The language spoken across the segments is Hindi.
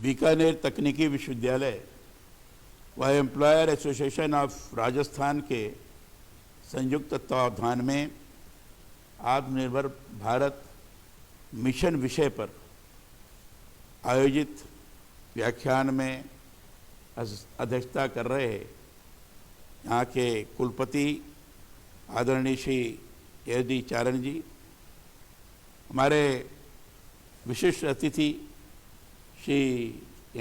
बीकानेर तकनीकी विश्वविद्यालय व एम्प्लॉयर एसोसिएशन ऑफ राजस्थान के संयुक्त तत्वावधान में आत्मनिर्भर भारत मिशन विषय पर आयोजित व्याख्यान में अध्यक्षता कर रहे यहाँ के कुलपति आदरणीय श्री एस.डी. चारण जी, हमारे विशिष्ट अतिथि श्री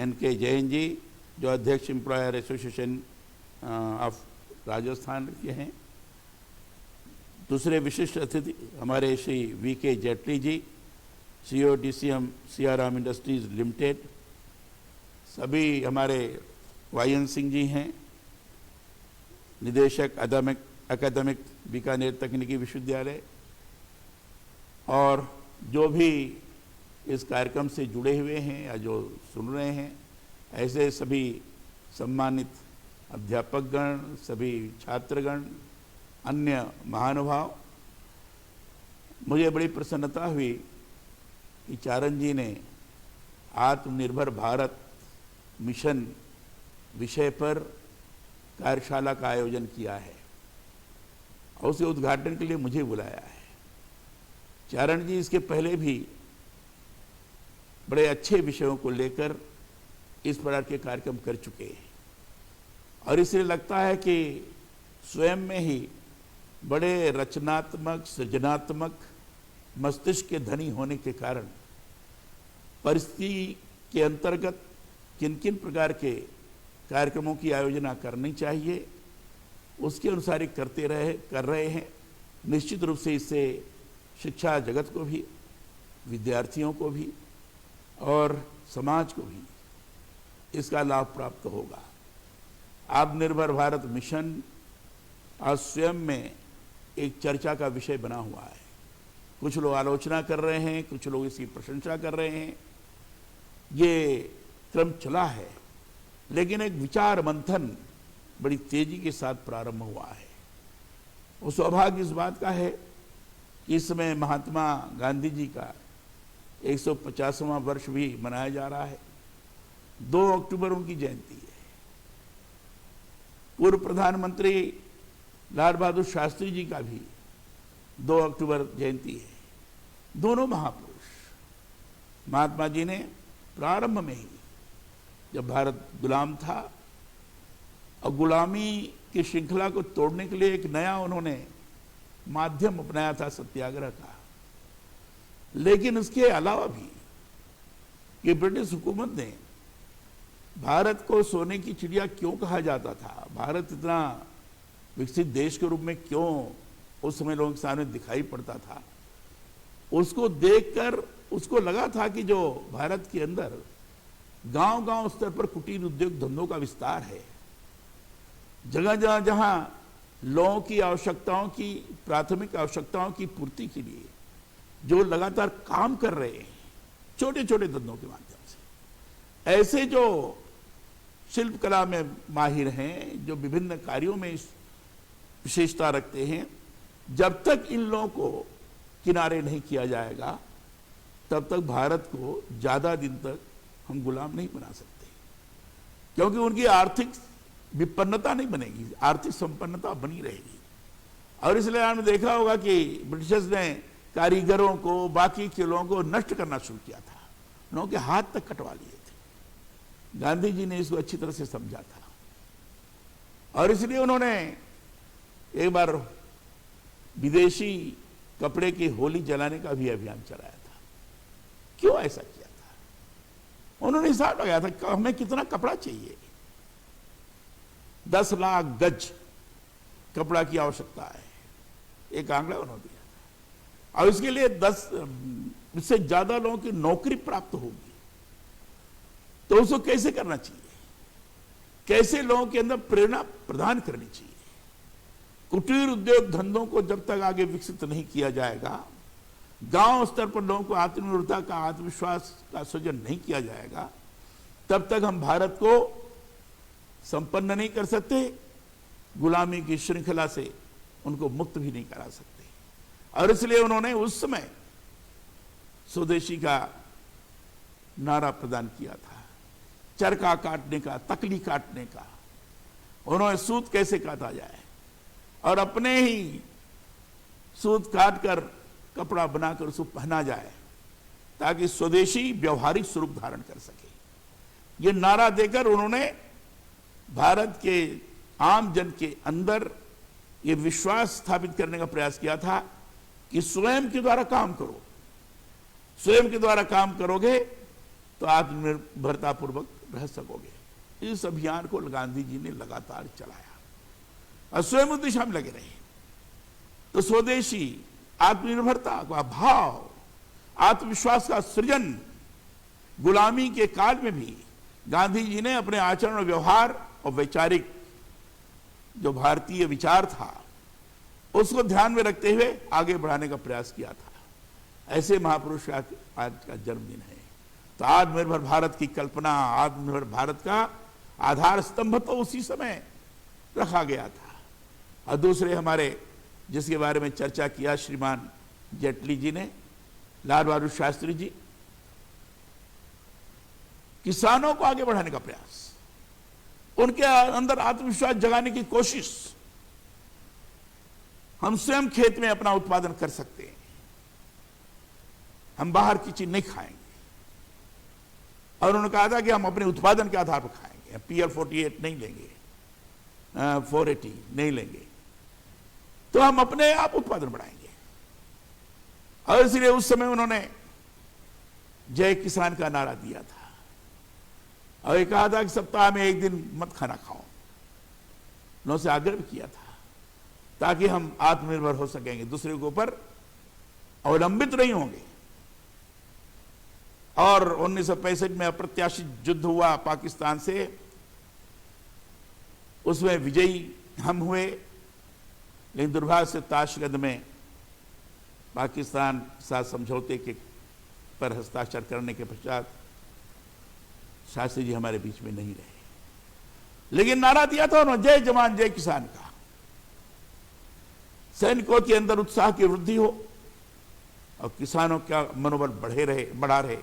N.K. जैन जी जो अध्यक्ष एम्प्लॉयर एसोसिएशन ऑफ राजस्थान के हैं, दूसरे विशिष्ट अतिथि हमारे Shri V.K. Jaitley ji, CEO DCM Siyaram industries limited, सभी हमारे Y.N. सिंह जी हैं, निदेशक अकादमिक बीकानेर तकनीकी विश्वविद्यालय, और जो भी इस कार्यक्रम से जुड़े हुए हैं या जो सुन रहे हैं, ऐसे सभी सम्मानित अध्यापकगण, सभी छात्रगण, अन्य महानुभाव, मुझे बड़ी प्रसन्नता हुई कि चारण जी ने आत्मनिर्भर भारत मिशन विषय पर कार्यशाला का आयोजन किया है और उसके उद्घाटन के लिए मुझे बुलाया है। चारण जी इसके पहले भी बड़े अच्छे विषयों को लेकर इस प्रकार के कार्यक्रम कर चुके हैं और इसलिए लगता है कि स्वयं में ही बड़े रचनात्मक, सृजनात्मक मस्तिष्क के धनी होने के कारण परिस्थिति के अंतर्गत किन किन प्रकार के कार्यक्रमों की आयोजना करनी चाहिए उसके अनुसार ही कर रहे हैं। निश्चित रूप से इससे शिक्षा जगत को भी, विद्यार्थियों को भी और समाज को भी इसका लाभ प्राप्त होगा। आत्मनिर्भर भारत मिशन आज स्वयं में एक चर्चा का विषय बना हुआ है। कुछ लोग आलोचना कर रहे हैं, कुछ लोग इसकी प्रशंसा कर रहे हैं। ये क्रम चला है, लेकिन एक विचार मंथन बड़ी तेजी के साथ प्रारंभ हुआ है। वो सौभाग्य इस बात का है कि इस समय महात्मा गांधी जी का 150वां वर्ष भी मनाया जा रहा है। 2 अक्टूबर उनकी जयंती है। पूर्व प्रधानमंत्री लाल बहादुर शास्त्री जी का भी 2 अक्टूबर जयंती है। दोनों महापुरुष, महात्मा जी ने प्रारंभ में ही जब भारत गुलाम था और गुलामी की श्रृंखला को तोड़ने के लिए एक नया उन्होंने माध्यम अपनाया था, सत्याग्रह का। लेकिन उसके अलावा भी ये ब्रिटिश हुकूमत ने भारत को सोने की चिड़िया क्यों कहा जाता था, भारत इतना विकसित देश के रूप में क्यों उस समय लोगों के सामने दिखाई पड़ता था, उसको देखकर उसको लगा था कि जो भारत के अंदर गांव-गांव स्तर पर कुटीर उद्योग धंधों का विस्तार है, जगह जहां लोगों की आवश्यकताओं की, प्राथमिक आवश्यकताओं की पूर्ति के लिए जो लगातार काम कर रहे हैं छोटे छोटे धंधों के माध्यम से, ऐसे जो शिल्प कला में माहिर हैं, जो विभिन्न कार्यों में विशेषता रखते हैं, जब तक इन लोगों को किनारे नहीं किया जाएगा तब तक भारत को ज्यादा दिन तक हम गुलाम नहीं बना सकते, क्योंकि उनकी आर्थिक विपन्नता नहीं बनेगी, आर्थिक संपन्नता बनी रहेगी। और इसलिए आपने देखा होगा कि ब्रिटिशर्स ने कारीगरों को, बाकी के लोगों को नष्ट करना शुरू किया था, लोगों के हाथ तक कटवा लिए थे। गांधी जी ने इसको अच्छी तरह से समझा था और इसलिए उन्होंने एक बार विदेशी कपड़े की होली जलाने का भी अभियान चलाया था। क्यों ऐसा किया था? उन्होंने हिसाब लगाया था कि हमें कितना कपड़ा चाहिए। 10 लाख गज कपड़ा की आवश्यकता है, एक आंकड़ा उन्होंने दिया था। और इसके लिए 10 से ज्यादा लोगों की नौकरी प्राप्त होगी, तो उसको कैसे करना चाहिए, कैसे लोगों के अंदर प्रेरणा प्रदान करनी चाहिए। कुटीर उद्योग धंधों को जब तक आगे विकसित नहीं किया जाएगा, गांव स्तर पर लोगों को आत्मनिर्भरता का, आत्मविश्वास का सृजन नहीं किया जाएगा, तब तक हम भारत को संपन्न नहीं कर सकते, गुलामी की श्रृंखला से उनको मुक्त भी नहीं करा सकते। और इसलिए उन्होंने उस समय स्वदेशी का नारा प्रदान किया था चरखा काटने का, तकली काटने का, उन्होंने सूत कैसे काटा जाए और अपने ही सूत काट कर कपड़ा बनाकर उसको पहना जाए ताकि स्वदेशी व्यवहारिक स्वरूप धारण कर सके। ये नारा देकर उन्होंने भारत के आम जन के अंदर ये विश्वास स्थापित करने का प्रयास किया था कि स्वयं के द्वारा काम करो, स्वयं के द्वारा काम करोगे तो आत्मनिर्भरता पूर्वक रह सकोगे। इस अभियान को गांधी जी ने लगातार चलाया और स्वयं उस दिशा में लगे रहे। तो स्वदेशी आत्मनिर्भरता का भाव, आत्मविश्वास का सृजन गुलामी के काल में भी गांधी जी ने अपने आचरण और व्यवहार और वैचारिक जो भारतीय विचार था उसको ध्यान में रखते हुए आगे बढ़ाने का प्रयास किया था। ऐसे महापुरुष का आज का जन्मदिन है। तो आत्मनिर्भर भारत की कल्पना, आत्मनिर्भर भारत का आधार स्तंभ तो उसी समय रखा गया था। और दूसरे हमारे जिसके बारे में चर्चा किया श्रीमान जेटली जी ने, लाल बहादुर शास्त्री जी, किसानों को आगे बढ़ाने का प्रयास, उनके अंदर आत्मविश्वास जगाने की कोशिश। हम स्वयं खेत में अपना उत्पादन कर सकते हैं, हम बाहर की चीज नहीं खाएंगे। और उन्होंने कहा था कि हम अपने उत्पादन के आधार पर खाएंगे, PL 48 नहीं लेंगे, 480 नहीं लेंगे, तो हम अपने आप उत्पादन बढ़ाएंगे। और इसलिए उस समय उन्होंने जय किसान का नारा दिया था और ये कहा था कि सप्ताह में एक दिन मत खाना खाओ। उन्होंने से आग्रह किया था ताकि हम आत्मनिर्भर हो सकेंगे, दूसरे के ऊपर अवलंबित नहीं होंगे। और 1965 में अप्रत्याशित युद्ध हुआ पाकिस्तान से, उसमें विजयी हम हुए, लेकिन दुर्भाग्य से ताशकंद में पाकिस्तान साथ समझौते के पर हस्ताक्षर करने के पश्चात शास्त्री जी हमारे बीच में नहीं रहे। लेकिन नारा दिया था उन्होंने, जय जवान जय किसान का। सैनिकों के अंदर उत्साह की वृद्धि हो और किसानों का मनोबल बढ़ा रहे,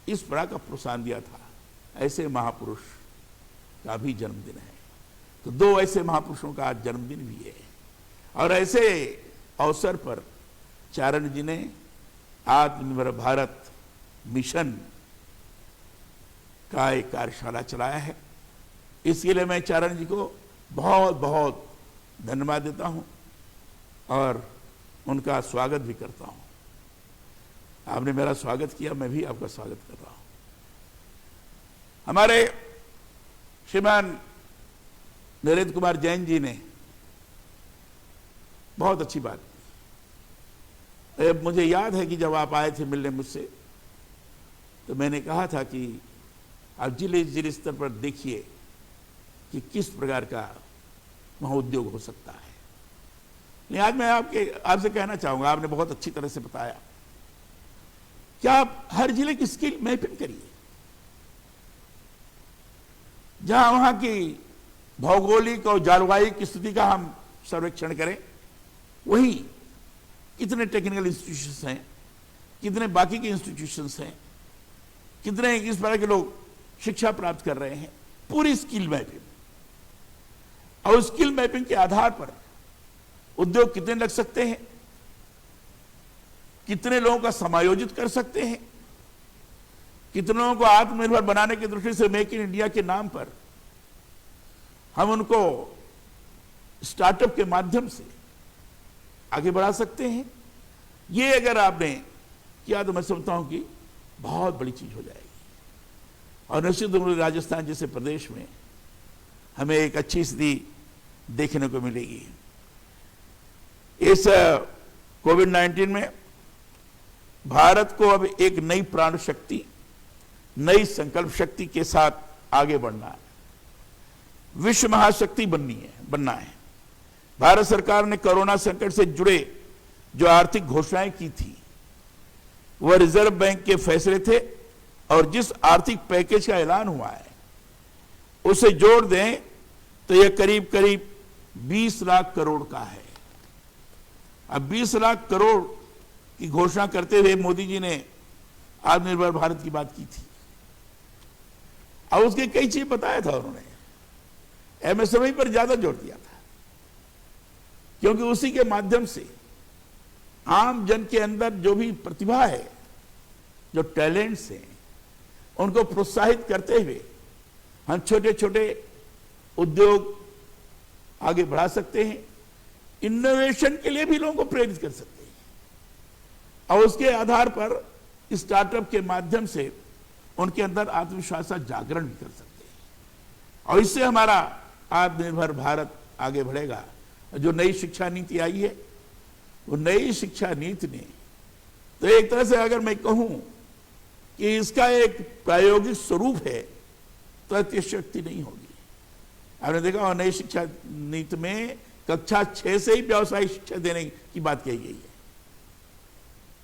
इस प्रकार का प्रोत्साहन दिया था। ऐसे महापुरुष का भी जन्मदिन है। तो दो ऐसे महापुरुषों का आज जन्मदिन भी है। और ऐसे अवसर पर चारण जी ने आत्मनिर्भर भारत मिशन का एक कार्यशाला चलाया है। इसके लिए मैं चारण जी को बहुत बहुत धन्यवाद देता हूं और उनका स्वागत भी करता हूं। आपने मेरा स्वागत किया, मैं भी आपका स्वागत कर रहा हूं। हमारे श्रीमान नरेंद्र कुमार जैन जी ने बहुत अच्छी बात की। मुझे याद है कि जब आप आए थे मिलने मुझसे, तो मैंने कहा था कि आप जिले स्तर पर देखिए कि किस प्रकार का वहां उद्योग हो सकता है। नहीं, आज मैं आपसे कहना चाहूंगा, आपने बहुत अच्छी तरह से बताया कि आप हर जिले की स्किल मैपिंग करिए, जहां वहां की भौगोलिक और जलवायु की स्थिति का हम सर्वेक्षण करें। वही कितने टेक्निकल इंस्टीट्यूशंस हैं, कितने बाकी के इंस्टीट्यूशंस हैं, कितने इस तरह के लोग शिक्षा प्राप्त कर रहे हैं, पूरी स्किल मैपिंग। और स्किल मैपिंग के आधार पर उद्योग कितने लग सकते हैं, कितने लोगों का समायोजित कर सकते हैं, कितने लोगों को आत्मनिर्भर बनाने की दृष्टि से मेक इन इंडिया के नाम पर हम उनको स्टार्टअप के माध्यम से आगे बढ़ा सकते हैं। ये अगर आपने किया तो मैं समझता हूं कि बहुत बड़ी चीज हो जाएगी। और निश्चित रूप से राजस्थान जैसे प्रदेश में हमें एक अच्छी स्थिति देखने को मिलेगी। इस कोविड-19 में भारत को अब एक नई प्राण शक्ति, नई संकल्प शक्ति के साथ आगे बढ़ना है, विश्व महाशक्ति बनना है। भारत सरकार ने कोरोना संकट से जुड़े जो आर्थिक घोषणाएं की थी, वह रिजर्व बैंक के फैसले थे, और जिस आर्थिक पैकेज का ऐलान हुआ है उसे जोड़ दें तो यह करीब करीब 20 लाख करोड़ का है। अब 20 लाख करोड़ की घोषणा करते हुए मोदी जी ने आत्मनिर्भर भारत की बात की थी। और उसके कई चीज बताया था उन्होंने। एमएसएमई पर ज्यादा जोर दिया था, क्योंकि उसी के माध्यम से आम जन के अंदर जो भी प्रतिभा है, जो टैलेंट्स हैं, उनको प्रोत्साहित करते हुए हम छोटे छोटे उद्योग आगे बढ़ा सकते हैं, इनोवेशन के लिए भी लोगों को प्रेरित कर सकते हैं, और उसके आधार पर स्टार्टअप के माध्यम से उनके अंदर आत्मविश्वास का जागरण भी कर सकते हैं, और इससे हमारा आत्मनिर्भर भारत आगे बढ़ेगा। जो नई शिक्षा नीति आई है, वो नई शिक्षा नीति ने तो एक तरह से अगर मैं कहूं कि इसका एक प्रायोगिक स्वरूप है तो अतिशयोक्ति नहीं होगी। आपने देखा और नई शिक्षा नीति में कक्षा 6 से ही व्यावसायिक शिक्षा देने की बात कही गई है।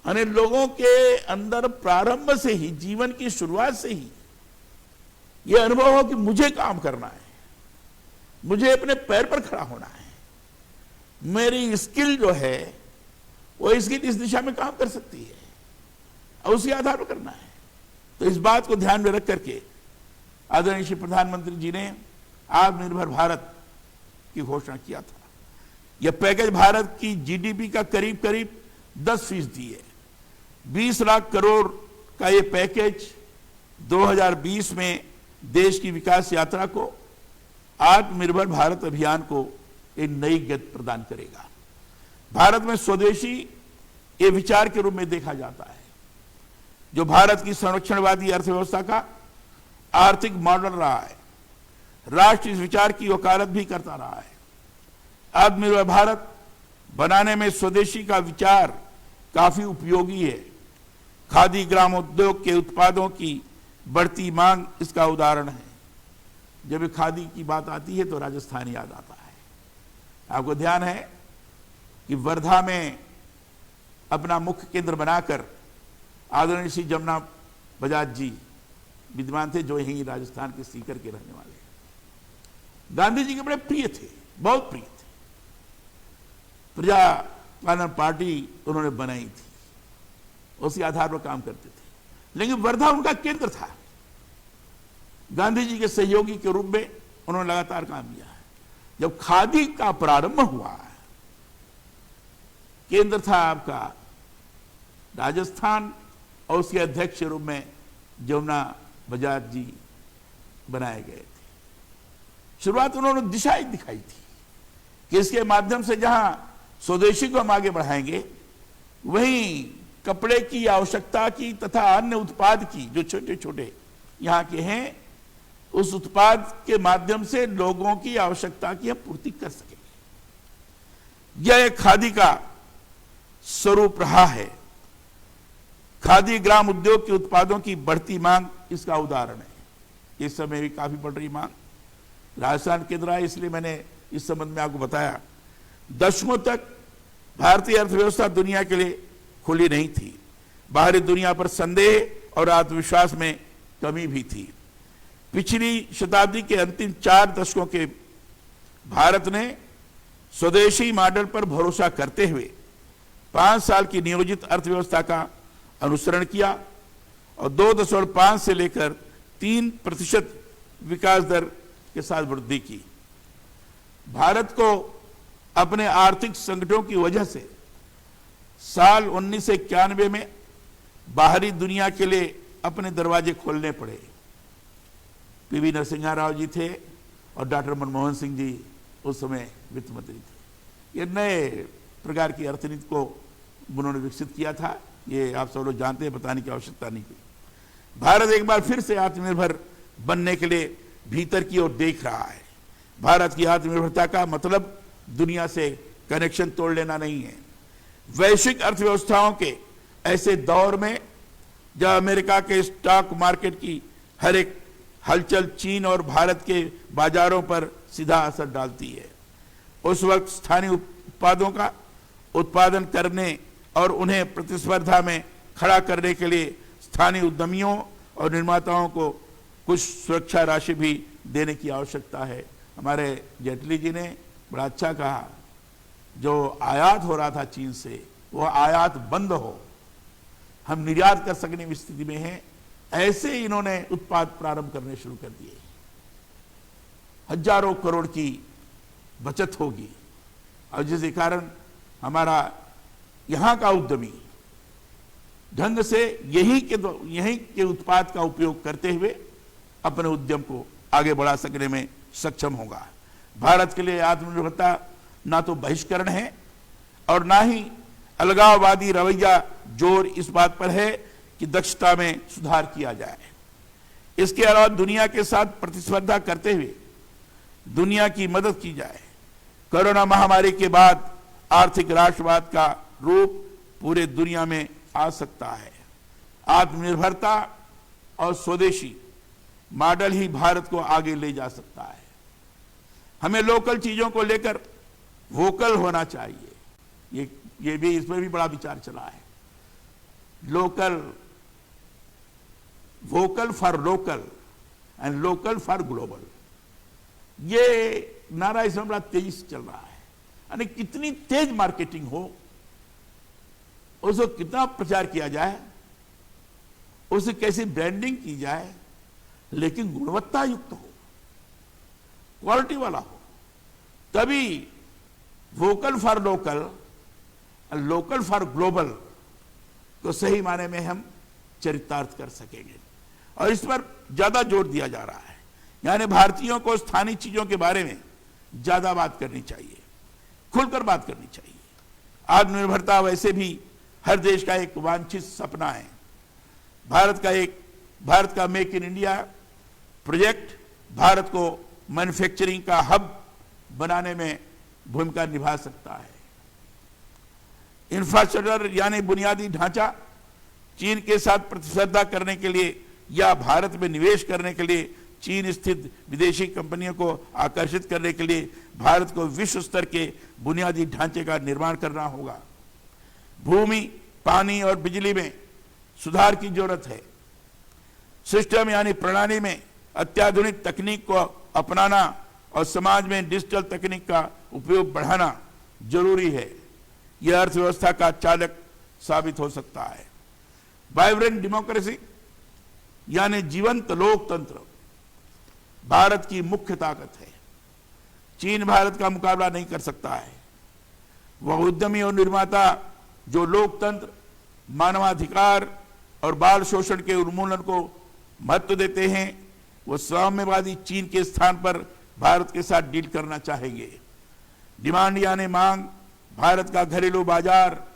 यानी लोगों के अंदर प्रारंभ से ही, जीवन की शुरुआत से ही यह अनुभव हो कि मुझे काम करना है, मुझे अपने पैर पर खड़ा होना है, मेरी स्किल जो है वो इसकी इस दिशा में काम कर सकती है, और उसी आधार पर करना है। तो इस बात को ध्यान में रख करके आदरणीय श्री प्रधानमंत्री जी ने आत्मनिर्भर भारत की घोषणा किया था। यह पैकेज भारत की जीडीपी का करीब करीब 10% है। 20 लाख करोड़ का यह पैकेज 2020 में देश की विकास यात्रा को, आत्मनिर्भर भारत अभियान को एक नई गति प्रदान करेगा। भारत में स्वदेशी ये विचार के रूप में देखा जाता है, जो भारत की संरक्षणवादी अर्थव्यवस्था का आर्थिक मॉडल रहा है। राष्ट्र इस विचार की वकालत भी करता रहा है। आत्मनिर्भर भारत बनाने में स्वदेशी का विचार काफी उपयोगी है। खादी ग्राम उद्योग के उत्पादों की बढ़ती मांग इसका उदाहरण है। जब खादी की बात आती है तो राजस्थान याद आता है। आपको ध्यान है कि वर्धा में अपना मुख्य केंद्र बनाकर आदरणीय श्री जमुना बजाज जी विद्वान थे, जो यहीं राजस्थान के सीकर के रहने वाले हैं। गांधी जी के बड़े प्रिय थे, बहुत प्रिय थे। प्रजा कल्याण पार्टी उन्होंने बनाई थी, उसी आधार पर काम करते थे, लेकिन वर्धा उनका केंद्र था। गांधी जी के सहयोगी के रूप में उन्होंने लगातार काम किया है। जब खादी का प्रारंभ हुआ, केंद्र था आपका राजस्थान, और उसके अध्यक्ष के रूप में जमुना बजाज जी बनाए गए थे। शुरुआत उन्होंने दिशा ही दिखाई थी कि इसके माध्यम से जहां स्वदेशी को हम आगे बढ़ाएंगे, वहीं कपड़े की आवश्यकता की तथा अन्य उत्पाद की, जो छोटे छोटे यहाँ के हैं, उस उत्पाद के माध्यम से लोगों की आवश्यकता की हम पूर्ति कर सकेंगे। यह एक खादी का स्वरूप रहा है। खादी ग्राम उद्योग के उत्पादों की बढ़ती मांग इसका उदाहरण है। इस समय भी काफी बढ़ रही मांग। राजस्थान केंद्र है, इसलिए मैंने इस संबंध में आपको बताया। दशकों तक भारतीय अर्थव्यवस्था दुनिया के लिए खुली नहीं थी। बाहरी दुनिया पर संदेह और आत्मविश्वास में कमी भी थी। पिछली शताब्दी के अंतिम 4 दशकों के भारत ने स्वदेशी मॉडल पर भरोसा करते हुए 5 साल की नियोजित अर्थव्यवस्था का अनुसरण किया और 2.5 से लेकर 3% विकास दर के साथ वृद्धि की। भारत को अपने आर्थिक संकटों की वजह से साल 1991 में बाहरी दुनिया के लिए अपने दरवाजे खोलने पड़े। पीवी नरसिम्हा राव जी थे और डॉक्टर मनमोहन सिंह जी उस समय वित्त मंत्री थे। ये नए प्रकार की अर्थनीति को उन्होंने विकसित किया था। ये आप सब लोग जानते हैं, बताने की आवश्यकता नहीं हुई। भारत एक बार फिर से आत्मनिर्भर बनने के लिए भीतर की ओर देख रहा है। भारत की आत्मनिर्भरता का मतलब दुनिया से कनेक्शन तोड़ लेना नहीं है। वैश्विक अर्थव्यवस्थाओं के ऐसे दौर में जब अमेरिका के स्टॉक मार्केट की हर एक हलचल चीन और भारत के बाजारों पर सीधा असर डालती है, उस वक्त स्थानीय उत्पादों का उत्पादन करने और उन्हें प्रतिस्पर्धा में खड़ा करने के लिए स्थानीय उद्यमियों और निर्माताओं को कुछ सुरक्षा राशि भी देने की आवश्यकता है। हमारे जेटली जी ने बड़ा अच्छा कहा, जो आयात हो रहा था चीन से, वो आयात बंद हो, हम निर्यात कर सकने की स्थिति में हैं, ऐसे इन्होंने उत्पाद प्रारंभ करने शुरू कर दिए, हजारों करोड़ की बचत होगी और जिसके कारण हमारा यहां का उद्यमी ढंग से यही के उत्पाद का उपयोग करते हुए अपने उद्यम को आगे बढ़ा सकने में सक्षम होगा। भारत के लिए आत्मनिर्भरता ना तो बहिष्करण है और ना ही अलगाववादी रवैया जोर इस बात पर है कि दक्षता में सुधार किया जाए। इसके अलावा दुनिया के साथ प्रतिस्पर्धा करते हुए दुनिया की मदद की जाए। कोरोना महामारी के बाद आर्थिक राष्ट्रवाद का रूप पूरे दुनिया में आ सकता है। आत्मनिर्भरता और स्वदेशी मॉडल ही भारत को आगे ले जा सकता है। हमें लोकल चीजों को लेकर वोकल होना चाहिए। ये भी, इसमें भी बड़ा विचार चला है। Vocal for local and local for global, ये नारा इसमें बड़ा तेजी से चल रहा है। यानी कितनी तेज मार्केटिंग हो, उसको कितना प्रचार किया जाए, उसे कैसी ब्रांडिंग की जाए, लेकिन गुणवत्ता युक्त हो, क्वालिटी वाला हो, तभी vocal for local, local for global को सही माने में हम चरितार्थ कर सकेंगे। और इस पर ज्यादा जोर दिया जा रहा है। यानी भारतीयों को स्थानीय चीजों के बारे में ज्यादा बात करनी चाहिए, खुलकर बात करनी चाहिए। आत्मनिर्भरता वैसे भी हर देश का एक वांछित सपना है। भारत का make in India project Bharat को मैन्युफैक्चरिंग का हब बनाने में भूमिका निभा सकता है। इंफ्रास्ट्रक्चर यानी बुनियादी ढांचा चीन के साथ प्रतिस्पर्धा करने के लिए या भारत में निवेश करने के लिए चीन स्थित विदेशी कंपनियों को आकर्षित करने के लिए भारत को विश्व स्तर के बुनियादी ढांचे का निर्माण करना होगा। भूमि, पानी और बिजली में सुधार की जरूरत है। सिस्टम यानी प्रणाली में अत्याधुनिक तकनीक को अपनाना और समाज में डिजिटल तकनीक का उपयोग बढ़ाना जरूरी है। यह अर्थव्यवस्था का चालक साबित हो सकता है। वाइब्रेंट डेमोक्रेसी यानी जीवंत लोकतंत्र भारत की मुख्य ताकत है। चीन भारत का मुकाबला नहीं कर सकता है। वह उद्यमी और निर्माता जो लोकतंत्र, मानवाधिकार और बाल शोषण के उन्मूलन को महत्व देते हैं, वो साम्यवादी चीन के स्थान पर भारत के साथ डील करना चाहेंगे। डिमांड यानी मांग भारत का घरेलू बाजार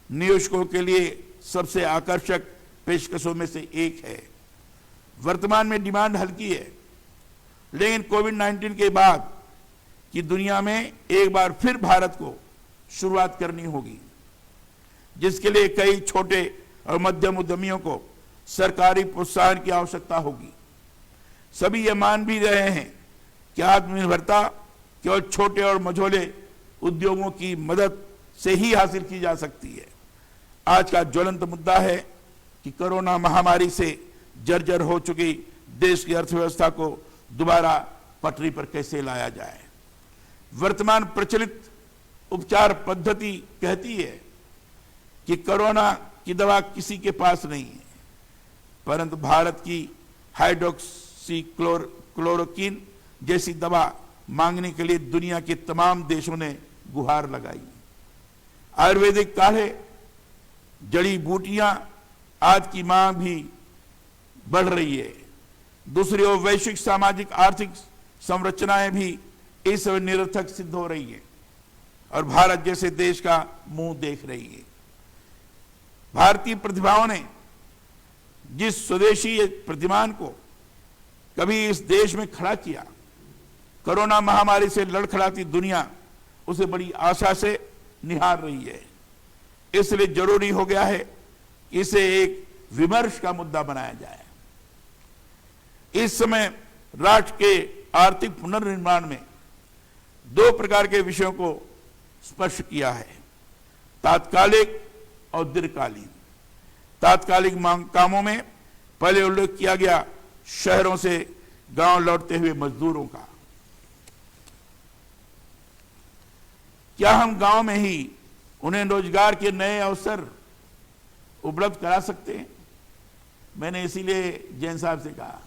निवेशकों के लिए सबसे आकर्षक पेशकशों में से एक है। वर्तमान में डिमांड हल्की है, लेकिन कोविड-19 के बाद की दुनिया में एक बार फिर भारत को शुरुआत करनी होगी, जिसके लिए कई छोटे और मध्यम उद्यमियों को सरकारी प्रोत्साहन की आवश्यकता होगी। सभी ये मान भी रहे हैं कि आत्मनिर्भरता केवल छोटे और मझोले उद्योगों की मदद से ही हासिल की जा सकती है। आज का ज्वलंत मुद्दा है कि कोरोना महामारी से जर्जर हो चुकी देश की अर्थव्यवस्था को दोबारा पटरी पर कैसे लाया जाए। वर्तमान प्रचलित उपचार पद्धति कहती है कि कोरोना की दवा किसी के पास नहीं है, परंतु भारत की हाइड्रोक्सीक्लोरोक्विन जैसी दवा मांगने के लिए दुनिया के तमाम देशों ने गुहार लगाई। आयुर्वेदिक काढ़े, जड़ी बूटियां आज की मांग भी बढ़ रही है। दूसरी ओर वैश्विक सामाजिक आर्थिक संरचनाएं भी इस समय निरर्थक सिद्ध हो रही है और भारत जैसे देश का मुंह देख रही है। भारतीय प्रतिभाओं ने जिस स्वदेशी प्रतिमान को कभी इस देश में खड़ा किया, कोरोना महामारी से लड़खड़ाती दुनिया उसे बड़ी आशा से निहार रही है। इसलिए जरूरी हो गया है कि इसे एक विमर्श का मुद्दा बनाया जाए। इस समय राष्ट्र के आर्थिक पुनर्निर्माण में दो प्रकार के विषयों को स्पष्ट किया है, तात्कालिक और दीर्घकालीन। तात्कालिक कामों में पहले उल्लेख किया गया शहरों से गांव लौटते हुए मजदूरों का। क्या हम गांव में ही उन्हें रोजगार के नए अवसर उपलब्ध करा सकते हैं? मैंने इसीलिए जैन साहब से कहा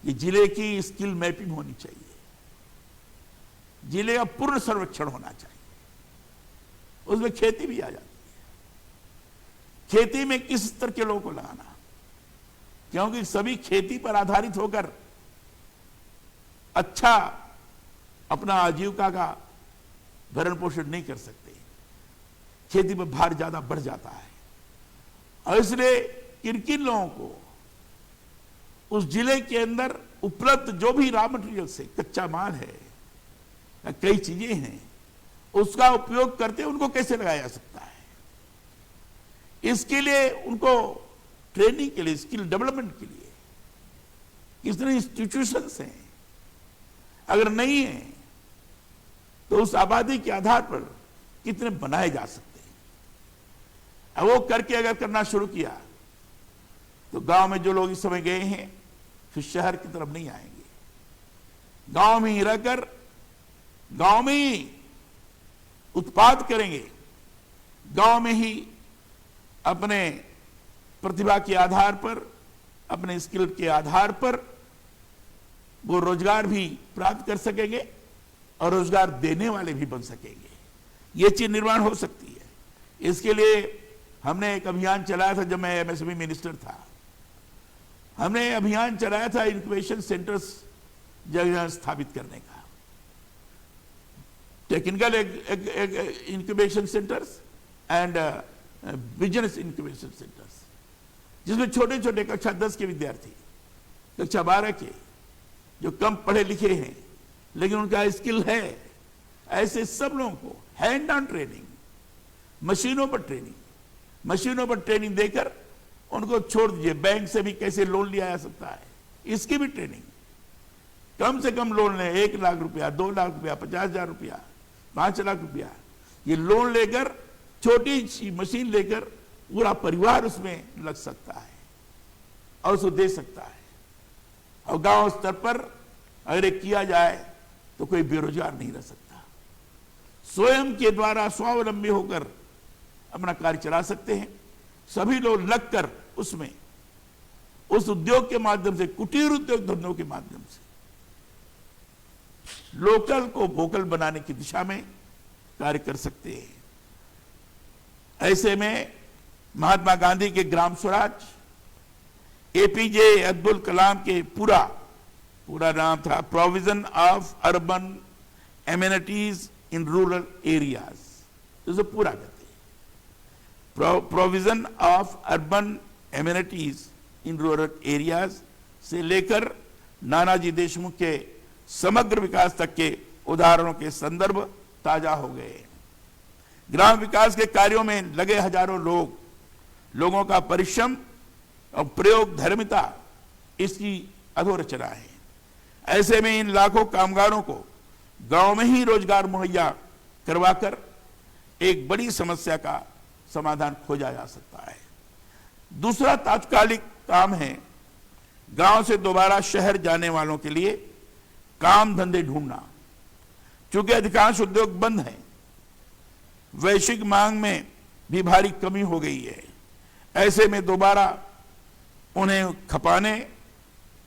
कि जिले की स्किल मैपिंग होनी चाहिए, जिले का पूर्ण सर्वेक्षण होना चाहिए, उसमें खेती भी आ जाती है। खेती में किस स्तर के लोगों को लगाना, क्योंकि सभी खेती पर आधारित होकर अच्छा अपना आजीविका का भरण पोषण नहीं कर सकते, खेती पर भार ज्यादा बढ़ जाता है। और इसलिए किन किन लोगों को उस जिले के अंदर उपलब्ध जो भी रॉ मटेरियल से कच्चा माल है, कई चीजें हैं, उसका उपयोग करते उनको कैसे लगाया जा सकता है, इसके लिए उनको ट्रेनिंग के लिए, स्किल डेवलपमेंट के लिए कितने इंस्टीट्यूशंस हैं, अगर नहीं है तो उस आबादी के आधार पर कितने बनाए जा सकते हैं। अब वो करके अगर करना शुरू किया तो गांव में जो लोग इस समय गए हैं फिर शहर की तरफ नहीं आएंगे, गांव में ही रहकर गांव में ही उत्पाद करेंगे, गांव में ही अपने प्रतिभा के आधार पर, अपने स्किल के आधार पर वो रोजगार भी प्राप्त कर सकेंगे और रोजगार देने वाले भी बन सकेंगे। ये चीज निर्माण हो सकती है। इसके लिए हमने एक अभियान चलाया था, जब मैं एमएसएमई मिनिस्टर था, हमने अभियान चलाया था इंक्यूबेशन सेंटर्स जगह स्थापित करने का, technical incubation centres and business incubation centres, जिसमें छोटे छोटे कक्षा 10 के विद्यार्थी, कक्षा 12 के, जो कम पढ़े लिखे हैं लेकिन उनका स्किल है, ऐसे सब लोगों को हैंड ऑन ट्रेनिंग, मशीनों पर ट्रेनिंग देकर उनको छोड़ दीजिए। बैंक से भी कैसे लोन लिया जा सकता है, इसकी भी ट्रेनिंग, कम से कम लोन लें, 1 लाख रुपया, 2 लाख रुपया, 50,000 रुपया, 5 लाख रुपया, ये लोन लेकर, छोटी सी मशीन लेकर पूरा परिवार उसमें लग सकता है और उसको दे सकता है। और गांव स्तर पर अगर किया जाए तो कोई बेरोजगार नहीं रह सकता, स्वयं के द्वारा स्वावलंबी होकर अपना कार्य चला सकते हैं। सभी लोग लगकर उसमें, उस उद्योग के माध्यम से, कुटीर उद्योग धंधों के माध्यम से लोकल को वोकल बनाने की दिशा में कार्य कर सकते हैं। ऐसे में महात्मा गांधी के ग्राम स्वराज, एपीजे अब्दुल कलाम के पूरा नाम था provision of urban amenities in rural areas, तो पूरा कहते हैं provision of urban amenities in rural areas से लेकर नानाजी देशमुख के समग्र विकास तक के उदाहरणों के संदर्भ ताजा हो गए। ग्राम विकास के कार्यों में लगे हजारों लोगों का परिश्रम और प्रयोग धर्मिता इसकी अधोरचना है। ऐसे में इन लाखों कामगारों को गांव में ही रोजगार मुहैया करवाकर एक बड़ी समस्या का समाधान खोजा जा सकता है। दूसरा तात्कालिक काम है गांव से दोबारा शहर जाने वालों के लिए काम धंधे ढूंढना। चूंकि अधिकांश उद्योग बंद हैं, वैश्विक मांग में भी भारी कमी हो गई है। ऐसे में दोबारा उन्हें खपाने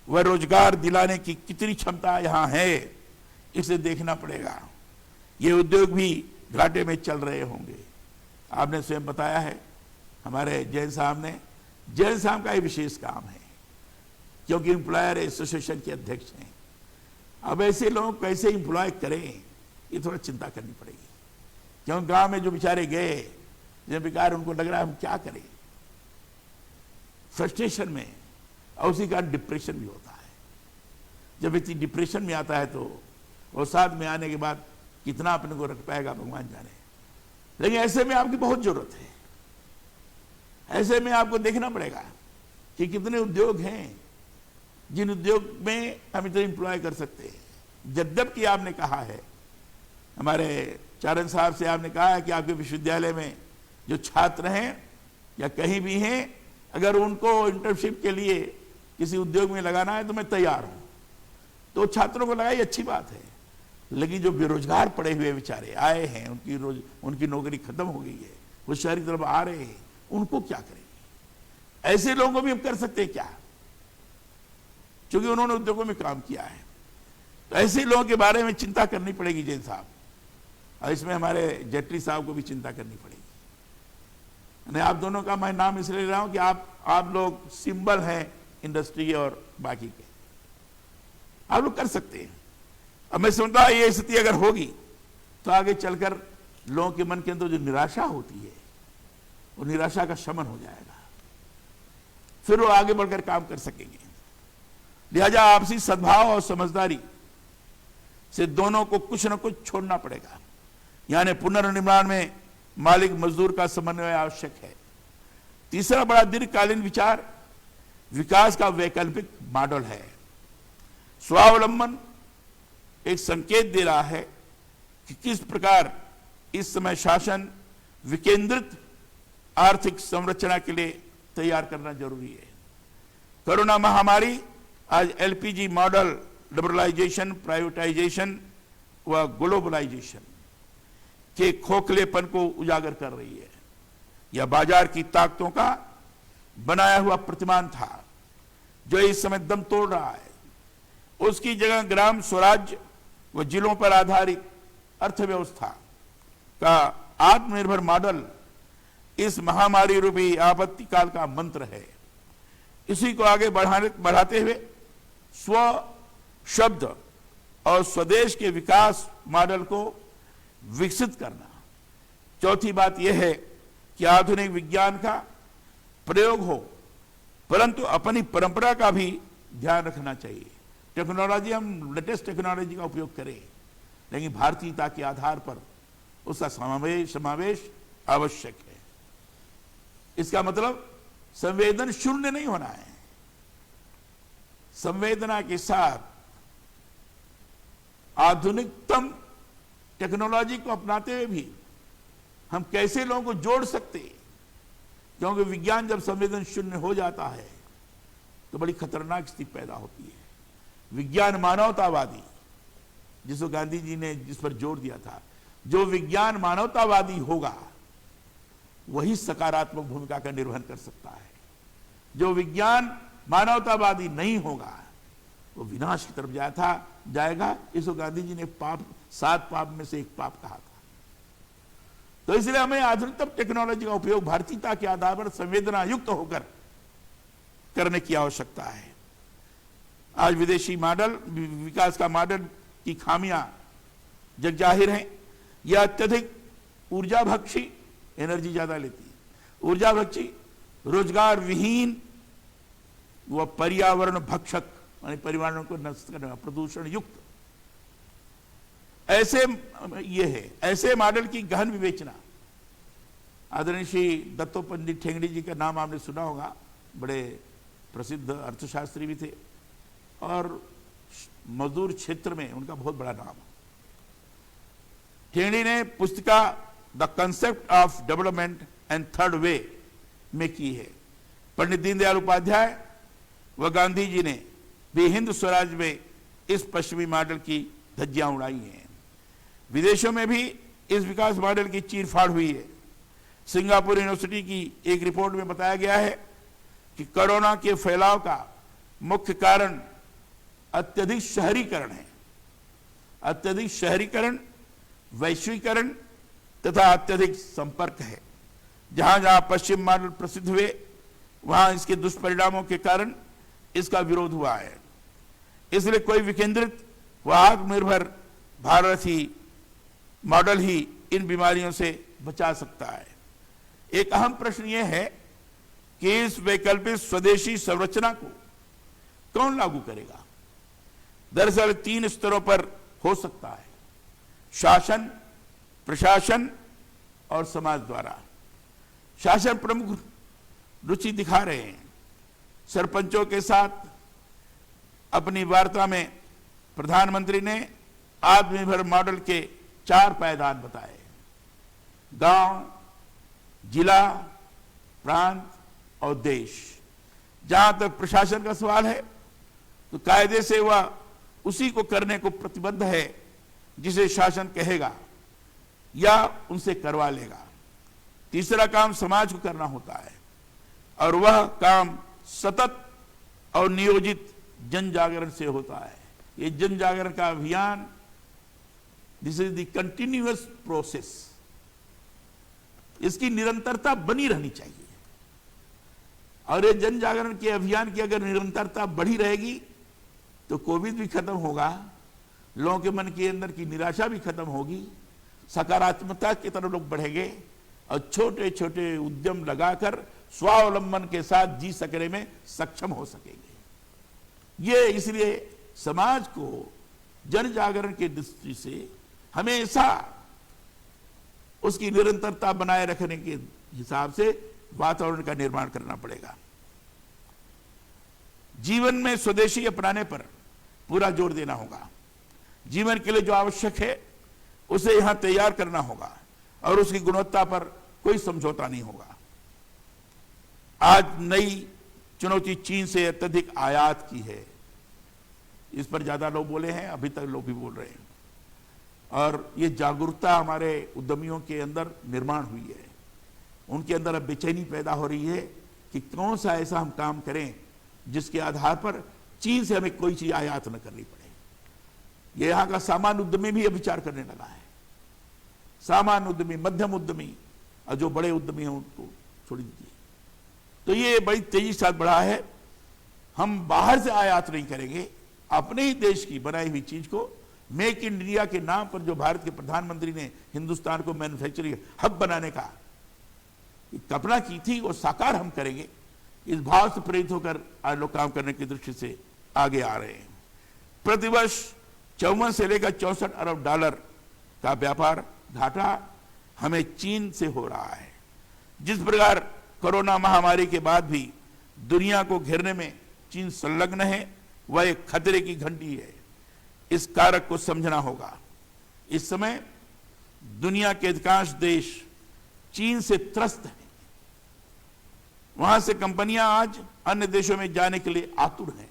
व रोजगार दिलाने की कितनी क्षमता यहां है, इसे देखना पड़ेगा। ये उद्योग भी घाटे में चल रहे होंगे। आपने स्वयं बताया है, हमारे जैन साहब का ये विशेष काम है, क्योंकि एम्प्लॉयर एसोसिएशन के अध्यक्ष हैं। अब ऐसे लोग कैसे एम्प्लॉय करें, ये थोड़ा चिंता करनी पड़ेगी, क्योंकि गांव में जो बेचारे गए, जब बेकार उनको लग रहा है हम क्या करें, फ्रस्ट्रेशन में, और उसी का डिप्रेशन भी होता है। जब व्यक्ति डिप्रेशन में आता है तो वो साथ में आने के बाद कितना अपने को रख पाएगा भगवान जाने। लेकिन ऐसे में आपकी बहुत जरूरत है। ऐसे में आपको देखना पड़ेगा कि कितने उद्योग हैं जिन उद्योग में हम इतने एम्प्लॉय कर सकते हैं। यद्यपि आपने कहा है, हमारे चारण साहब से आपने कहा है कि आपके विश्वविद्यालय में जो छात्र हैं या कहीं भी हैं, अगर उनको इंटर्नशिप के लिए किसी उद्योग में लगाना है तो मैं तैयार हूं। तो छात्रों को लगाई, अच्छी बात है। लेकिन जो बेरोजगार पड़े हुए बेचारे आए हैं, उनकी नौकरी खत्म हो गई है, वो शहर की तरफ आ रहे हैं, उनको क्या करेंगे? ऐसे लोगों को भी हम कर सकते हैं क्या, क्योंकि उन्होंने उद्योगों में काम किया है। तो ऐसे लोगों के बारे में चिंता करनी पड़ेगी जैन साहब, और इसमें हमारे जेटली साहब को भी चिंता करनी पड़ेगी। नहीं, आप दोनों का मैं नाम इसलिए ले रहा हूं कि आप लोग सिंबल हैं इंडस्ट्री और बाकी के, आप लोग कर सकते हैं। अब मैं समझता हूं ये स्थिति अगर होगी तो आगे चलकर लोगों के मन के अंदर जो निराशा होती है वो निराशा का शमन हो जाएगा, फिर वो आगे बढ़कर काम कर सकेंगे। लिहाजा आपसी सद्भाव और समझदारी से दोनों को कुछ न कुछ छोड़ना पड़ेगा। यानी पुनर्निर्माण में मालिक मजदूर का समन्वय आवश्यक है। तीसरा बड़ा दीर्घकालीन विचार विकास का वैकल्पिक मॉडल है। स्वावलंबन एक संकेत दे रहा है कि किस प्रकार इस समय शासन विकेंद्रित आर्थिक संरचना के लिए तैयार करना जरूरी है। कोरोना महामारी आज एलपीजी मॉडल लिबरलाइजेशन, प्राइवेटाइजेशन व ग्लोबलाइजेशन के खोखलेपन को उजागर कर रही है। यह बाजार की ताकतों का बनाया हुआ प्रतिमान था जो इस समय दम तोड़ रहा है। उसकी जगह ग्राम स्वराज्य व जिलों पर आधारित अर्थव्यवस्था का आत्मनिर्भर मॉडल इस महामारी रूपी आपत्ति काल का मंत्र है। इसी को आगे बढ़ाते हुए स्व शब्द और स्वदेश के विकास मॉडल को विकसित करना। चौथी बात यह है कि आधुनिक विज्ञान का प्रयोग हो, परंतु अपनी परंपरा का भी ध्यान रखना चाहिए। टेक्नोलॉजी, हम लेटेस्ट टेक्नोलॉजी का उपयोग करें, लेकिन भारतीयता के आधार पर उसका समावेश आवश्यक है। इसका मतलब संवेदन शून्य नहीं होना है। संवेदना के साथ आधुनिकतम टेक्नोलॉजी को अपनाते हुए भी हम कैसे लोगों को जोड़ सकते हैं, क्योंकि विज्ञान जब संवेदन शून्य हो जाता है तो बड़ी खतरनाक स्थिति पैदा होती है। विज्ञान मानवतावादी, जिसको गांधी जी ने जिस पर जोर दिया था, जो विज्ञान मानवतावादी होगा वही सकारात्मक भूमिका का निर्वहन कर सकता है। जो विज्ञान मानवतावादी नहीं होगा वो विनाश की तरफ जाएगा। इसको गांधी जी ने 7 पाप में से एक पाप कहा था। तो इसलिए हमें आधुनिकतम टेक्नोलॉजी का उपयोग भारतीयता के आधार पर संवेदना युक्त होकर करने की आवश्यकता है। आज विदेशी मॉडल, विकास का मॉडल की खामियां जग जाहिर हैं। यह अत्यधिक ऊर्जा भक्षी, एनर्जी ज्यादा लेती है, ऊर्जा भक्षी, रोजगार विहीन व पर्यावरण भक्षक, यानी पर्यावरण को नष्ट करने वाला, प्रदूषण युक्त ऐसे ये है। ऐसे मॉडल की गहन विवेचना। आदरणीय श्री दत्तोपंत ठेंगड़ी जी का नाम आपने सुना होगा, बड़े प्रसिद्ध अर्थशास्त्री भी थे और मजदूर क्षेत्र में उनका बहुत बड़ा नाम है। ठेंगड़ी ने पुस्तिका the concept of development and third way में की है। पंडित दीनदयाल उपाध्याय व गांधी जी ने भी हिंद स्वराज में इस पश्चिमी मॉडल की धज्जियां उड़ाई हैं। विदेशों में भी इस विकास मॉडल की चीरफाड़ हुई है। सिंगापुर यूनिवर्सिटी की एक रिपोर्ट में बताया गया है कि कोरोना के फैलाव का मुख्य कारण अत्यधिक शहरीकरण है। अत्यधिक शहरीकरण, वैश्वीकरण तथा अत्यधिक संपर्क है। जहां जहां पश्चिम मॉडल प्रसिद्ध हुए वहां इसके दुष्परिणामों के कारण इसका विरोध हुआ है। इसलिए कोई विकेंद्रित व आत्मनिर्भर भारत ही मॉडल ही इन बीमारियों से बचा सकता है। एक अहम प्रश्न यह है कि इस वैकल्पिक स्वदेशी संरचना को कौन लागू करेगा। दरअसल 3 स्तरों पर हो सकता है: शासन, प्रशासन और समाज द्वारा। शासन प्रमुख रुचि दिखा रहे हैं। सरपंचों के साथ अपनी वार्ता में प्रधानमंत्री ने आत्मनिर्भर मॉडल के 4 पायदान बताए: गांव, जिला, प्रांत और देश। जहां तक प्रशासन का सवाल है तो कायदे से वह उसी को करने को प्रतिबद्ध है जिसे शासन कहेगा या उनसे करवा लेगा। तीसरा काम समाज को करना होता है। और वह काम सतत और नियोजित जन जागरण से होता है। ये जन जागरण का अभियान, this is the continuous process, इसकी निरंतरता बनी रहनी चाहिए। और ये जन जागरण के अभियान की अगर निरंतरता बढ़ी रहेगी तो कोविड भी खत्म होगा, लोगों के मन के अंदर की निराशा भी खत्म होगी, सकारात्मकता की तरफ लोग बढ़ेंगे और छोटे छोटे उद्यम लगाकर स्वावलंबन के साथ जी सकने में सक्षम हो सकेंगे। ये इसलिए समाज को जन जागरण की दृष्टि से हमेशा उसकी निरंतरता बनाए रखने के हिसाब से वातावरण का निर्माण करना पड़ेगा। जीवन में स्वदेशी अपनाने पर पूरा जोर देना होगा। जीवन के लिए जो आवश्यक है उसे यहां तैयार करना होगा और उसकी गुणवत्ता पर कोई समझौता नहीं होगा। आज नई चुनौती चीन से अत्यधिक आयात की है, इस पर ज्यादा लोग बोले हैं, अभी तक लोग भी बोल रहे हैं। और ये जागरूकता हमारे उद्यमियों के अंदर निर्माण हुई है, उनके अंदर अब बेचैनी पैदा हो रही है कि कौन सा ऐसा हम काम करें जिसके आधार पर चीन से हमें कोई चीज आयात न करनी पड़े। ये यहाँ का सामान्य उद्यमी भी अब विचार करने लगा है। सामान्य उद्यमी, मध्यम उद्यमी और जो बड़े उद्यमी हैं उनको छोड़ दीजिए। तो ये बड़ी तेजी के साथ बढ़ा है। हम बाहर से आयात नहीं करेंगे, अपने ही देश की बनाई हुई चीज को, मेक इन इंडिया के नाम पर जो भारत के प्रधानमंत्री ने हिंदुस्तान को मैन्युफैक्चरिंग हब बनाने का कल्पना की थी, वो साकार हम करेंगे। इस भाव से प्रेरित होकर आज लोग काम करने की दृष्टि से आगे आ रहे हैं। प्रतिवर्ष 54 से लेकर 64 अरब डॉलर का व्यापार घाटा हमें चीन से हो रहा है। जिस प्रकार कोरोना महामारी के बाद भी दुनिया को घेरने में चीन संलग्न है, वह एक खतरे की घंटी है। इस कारक को समझना होगा। इस समय दुनिया के अधिकांश देश चीन से त्रस्त हैं। वहां से कंपनियां आज अन्य देशों में जाने के लिए आतुर हैं।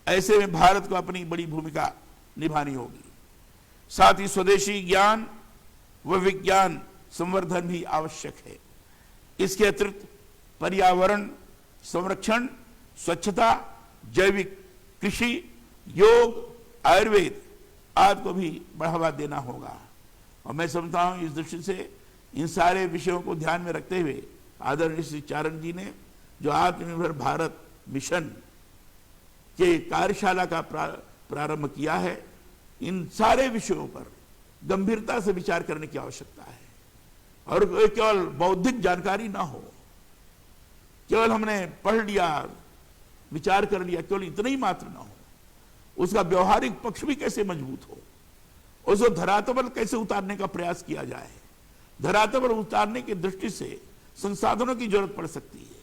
ऐसे में भारत को अपनी बड़ी भूमिका निभानी होगी। साथ ही स्वदेशी ज्ञान व विज्ञान संवर्धन भी आवश्यक है। इसके अतिरिक्त पर्यावरण संरक्षण, स्वच्छता, जैविक कृषि, योग, आयुर्वेद आदि को भी बढ़ावा देना होगा। और मैं समझता हूं इस दृष्टि से इन सारे विषयों को ध्यान में रखते हुए आदरणीय श्री चारण जी ने जो आत्मनिर्भर भारत मिशन के कार्यशाला का प्रारंभ किया है, इन सारे विषयों पर गंभीरता से विचार करने की आवश्यकता है। और केवल बौद्धिक जानकारी ना हो, केवल हमने पढ़ लिया, विचार कर लिया, केवल इतना ही मात्र ना हो, उसका व्यवहारिक पक्ष भी कैसे मजबूत हो, उसको धरातल पर कैसे उतारने का प्रयास किया जाए। धरातल पर उतारने की दृष्टि से संसाधनों की जरूरत पड़ सकती है,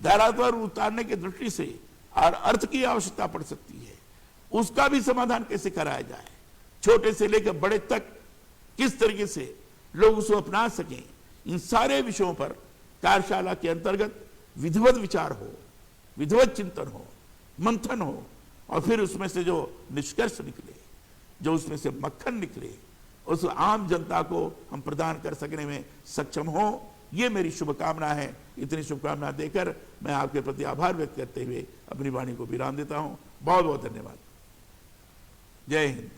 धरातल पर उतारने की दृष्टि से और अर्थ की आवश्यकता पड़ सकती है। उसका भी समाधान कैसे कराया जाए, छोटे से लेकर बड़े तक किस तरीके से लोग उसको अपना सकें, इन सारे विषयों पर कार्यशाला के अंतर्गत विधिवत विचार हो, विधिवत चिंतन हो, मंथन हो, और फिर उसमें से जो निष्कर्ष निकले, जो उसमें से मक्खन निकले, उस आम जनता को हम प्रदान कर सकने में सक्षम हो, ये मेरी शुभकामना है। इतनी शुभकामना देकर मैं आपके प्रति आभार व्यक्त करते हुए अपनी वाणी को विराम देता हूं। बहुत बहुत धन्यवाद। जय हिंद।